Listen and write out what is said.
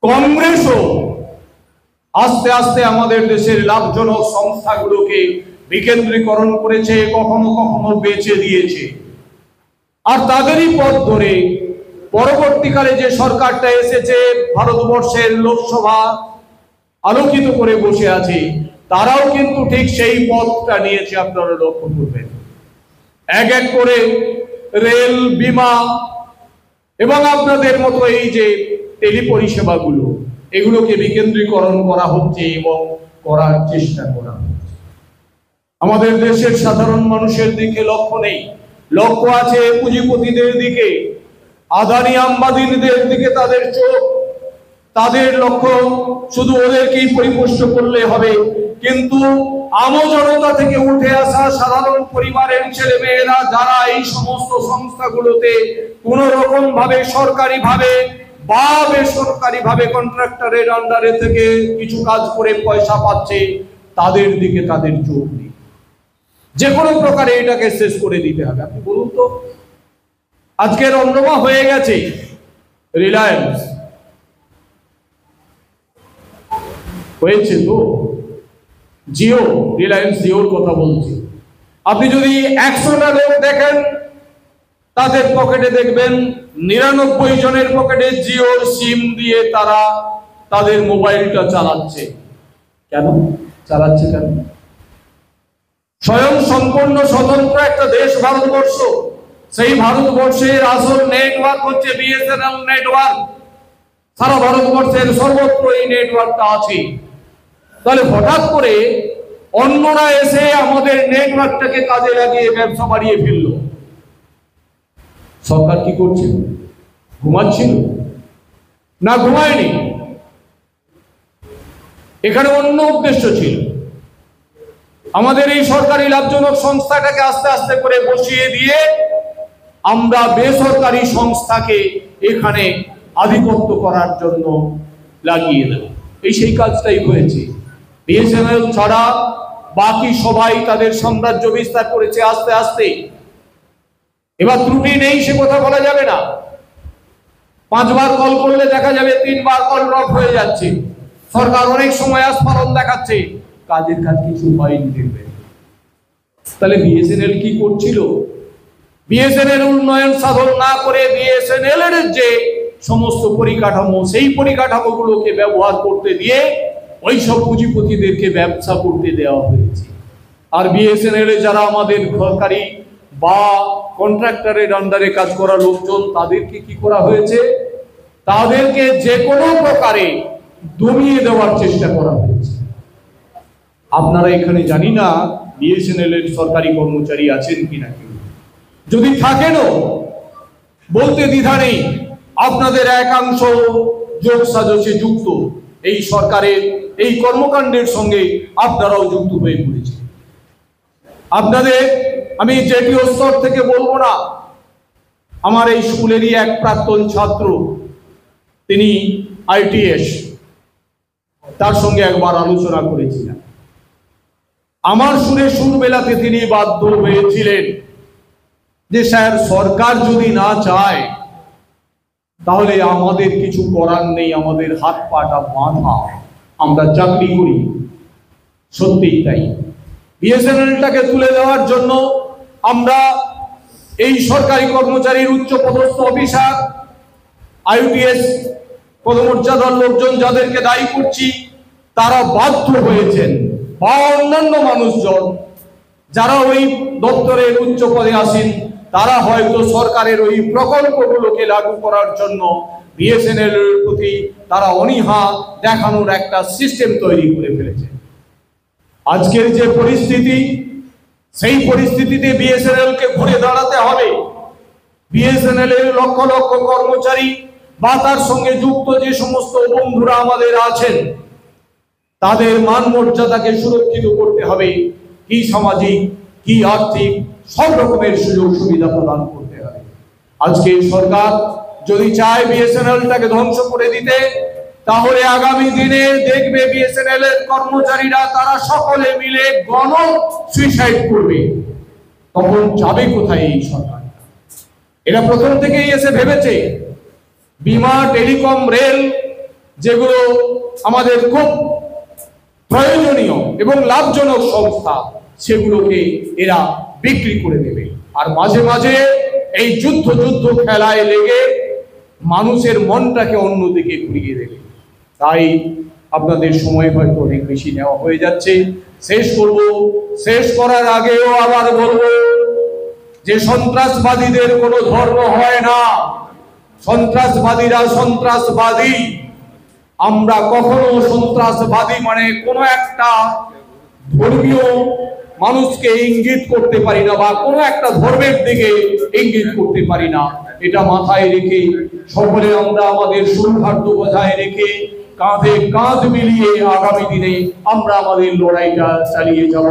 কংগ্রেসও আস্তে আস্তে আমাদের দেশের লাভজনক সংস্থাগুলোকে বিকেন্দ্রীকরণ করেছে, কখনো কখনো বেচে দিয়েছে। আর তাদেরই পথ ধরে পরবর্তীকালে যে সরকারটা এসেছে, ভারতবর্ষের লোকসভা আলোকিত করে বসে আছে, তারাও কিন্তু ঠিক সেই পথটা নিয়েছে। আপনারা লক্ষ্য করবেন, এক এক করে রেল, বিমা এবং আপনাদের মতো এই যে টেলি পরিষেবাগুলো, এগুলোকে বিকেন্দ্রীকরণ করা হচ্ছে এবং করার চেষ্টা করা হচ্ছে। আমাদের দেশের সাধারণ মানুষের দিকে লক্ষ্য নেই, লক্ষ্য আছে পুঁজিপতিদের দিকে, আদানি আম্বানিদের দিকে তাদের চোখ। তাদের লক্ষ্য শুধু ওদেরকেই পরিপুষ্ট করলে হবে, কিন্তু আমজনতা থেকে উঠে আসা সাধারণ পরিবারের ছেলে মেয়েরা যারা এই সমস্ত সংস্থাগুলোতে কোন রকম ভাবে সরকারি ভাবে বা বেসরকারি ভাবে কন্ট্রাক্টরের আন্ডারে থেকে কিছু কাজ করে পয়সা পাচ্ছে, তাদের দিকে তাদের চোখ নেই। যে কোনো প্রকারে এটাকে শেষ করে দিতে হবে। আপনি বলুন তো, আজকে রমরমা হয়ে গেছে রিলায়েন্স, হয়েছে তো জিও, রিলায়েন্স জিওর কথা বলছি। আপনি যদি 100টা লোক দেখেন, তাদের পকেটে দেখবেন 99 জনের পকেটে জিওর সিম দিয়ে তারা তাদের মোবাইলটা চালাচ্ছে। কেন চালাচ্ছে? কেন? স্বয়ং সম্পূর্ণ স্বতন্ত্র একটা দেশ ভারতবর্ষ। সেই ভারতবর্ষের আসল নেটওয়ার্ক হচ্ছে বিএসএনএল নেটওয়ার্ক। সারা ভারতবর্ষের সর্বত্র এই নেটওয়ার্কটা আছে। তাহলে হঠাৎ করে অন্যরা এসে আমাদের নেটওয়ার্কটাকে কাজে লাগিয়ে ব্যবসা বাড়িয়ে ফেলল। সরকার কি করছিল? ঘুমাচ্ছিল? না, ঘুমায়নি। এখানে অন্য উদ্দেশ্য ছিল। আমাদের এই সরকারি লাভজনক সংস্থাটাকে আস্তে আস্তে করে বসিয়ে দিয়ে আমরা বেসরকারি সংস্থাকে এখানে আধিপত্য করার জন্য লাগিয়ে দেব। এই সেই কাজটাই হয়েছে। বিএসএনএল ছাড়া বাকি সবাই তাদের সাম্রাজ্য বিস্তার করেছে আস্তে আস্তে। এবার ত্রুটি নেই সে কথা বলা যাবে না। 5 বার কল করলে দেখা যাবে 3 বার কল ড্রপ হয়ে যাচ্ছে। সরকার অনেক সময় আস্ফালন দেখাচ্ছে, কাজের কাজ কিছু হয়নি। দেখবে তাহলে বিএসএনএল কি করছিল? বিএসএনএল উন্নয়ন সাধন না করে বিএসএনএল এর যে সমস্ত পরিকাঠামো, সেই পরিকাঠামোগুলোকে ব্যবহার করতে দিয়ে ওইসব পুঁজিপতিদেরকে ব্যবসা করতে দেওয়া হয়েছে। আর বিএসএনএল এ যারা আমাদের সরকারি বা কন্ট্রাক্টরের আন্ডারে কাজ করা লোকজন, তাদেরকে কি করা হয়েছে? তাদেরকে যে কোনো প্রকারে দমিয়ে দেওয়ার চেষ্টা করা হয়েছে। আপনারা এখানে জানি না বিএসএনএল এর সরকারি কর্মচারী আছেন কিনা, কেউ যদি থাকেনও বলতে দ্বিধা নেই, আপনাদের একাংশ যোগ সাজসে যুক্ত এই সরকারের এই কর্মকাণ্ডের সঙ্গে আপনারাও যুক্ত হয়ে পড়েছেন। আপনাদের আমি জেটিও স্তর থেকে বলবো না, আমার এই স্কুলেরই এক প্রাক্তন ছাত্র, তিনি আইটিএস, তার সঙ্গে একবার আলোচনা করেছিলাম। আমার সুরে সুর মেলাতে তিনি বাধ্য হয়েছিলেন যে স্যার, সরকার যদি না চায় তাহলে আমাদের কিছু করার নেই, আমাদের হাত পাটা বাঁধা, আমরা চাকরি করি। সত্যিই তাই। বিএসএনএলটাকে তুলে দেওয়ার জন্য আমরা এই সরকারি কর্মচারীর উচ্চ পদস্থ অফিসার, আইটিএস পদমর্যাদার লোকজন যাদেরকে দায়ী করছি, তারা বাধ্য হয়েছেন, বা অন্যান্য মানুষজন যারা ওই দপ্তরের উচ্চ পদে আসেন, তারা হয়তো সরকারের ওই প্রকল্পগুলোকে লাগু করার জন্য বিএসএনএল এর প্রতি তারা অনীহা দেখানোর একটা সিস্টেম তৈরি করে ফেলেছে। আজকের যে পরিস্থিতি, সেই পরিস্থিতিতে বিএসএনএল কে ঘুরে দাঁড়াতে হবে। বিএসএনএল এর লক্ষ লক্ষ কর্মচারী বা তার সঙ্গে যুক্ত যে সমস্ত বন্ধুরা আমাদের আছেন, তাদের মান মর্যাদাকে সুরক্ষিত করতে হবে। কি সামাজিক, কি আর্থিক, সব রকমের সুযোগ সুবিধা প্রদান করতে হবে। আজকে সরকার যদি চায় বিএসএনএলটাকে ধ্বংস করে দিতে, তাহলে আগামী দিনে দেখবে বিএসএনএল এর কর্মচারীরা তারা সকলে মিলে গণ সুইসাইড করবে। তখন যাবে কোথায় এই সরকার? এরা প্রথম থেকেই এসে ভেবেছে বিমা, টেলিকম, রেল যেগুলো আমাদের খুব প্রয়োজনীয় এবং লাভজনক সংস্থা, সেগুলোকে এরা বিক্রি করে দেবে। আর মাঝে মাঝে এই যুদ্ধ খেলায় লেগে মানুষের মনটাকে অন্যদিকে ঘুরিয়ে দেবে। তাই আপনাদের সময় হয়তো অনেক বেশি নেওয়া হয়ে যাচ্ছে, শেষ করব। শেষ করার আগেও আবার বলবো যে সন্ত্রাসবাদীদের কোনো ধর্ম হয় না, সন্ত্রাসবাদীরা সন্ত্রাসবাদী। আমরা কখনো সন্ত্রাসবাদী মানে কোনো একটা ধর্মীয় মানুষকে ইঙ্গিত করতে পারি না, বা কোনো একটা ধর্মের দিকে ইঙ্গিত করতে পারি না। এটা মাথায় রেখে সকলে আমরা আমাদের সৌহার্দ্য বজায় রেখে কাঁধে কাঁধ মিলিয়ে আগামী দিনে আমরা আমাদের লড়াইটা চালিয়ে যাব।